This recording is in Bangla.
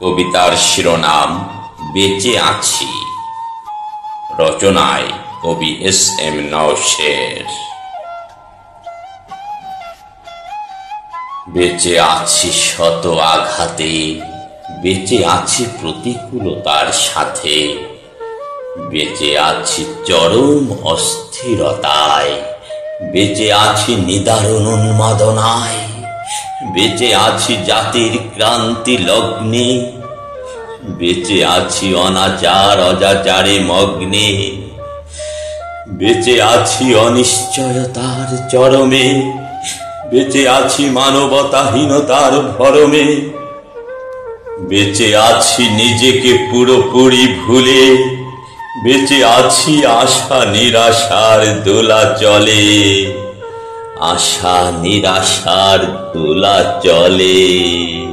কবিতার শিরোনাম বেঁচে আছি। রচনায় কবি এস.এম. নওশের। বেঁচে আছি শত আঘাতে, বেঁচে আছি প্রতিকূলতার সাথে, বেঁচে আছি চরম অস্থিরতায়, বেঁচে আছি নিদারুণ উন্মাদনায়, বেঁচে আছি জাতির ক্রান্তি লগ্নে, বেঁচে আছি অনাচার অজাচারে মগ্নে, বেঁচে আছি অনিশ্চয়তার চরমে, বেঁচে আছি মানবতাহীনতার ভরমে, বেঁচে আছি নিজেকে পুরোপুরি ভুলে, বেঁচে আছি আশা নিরাশার দোলাচলে, আশা নিরাশার দোলাচলে।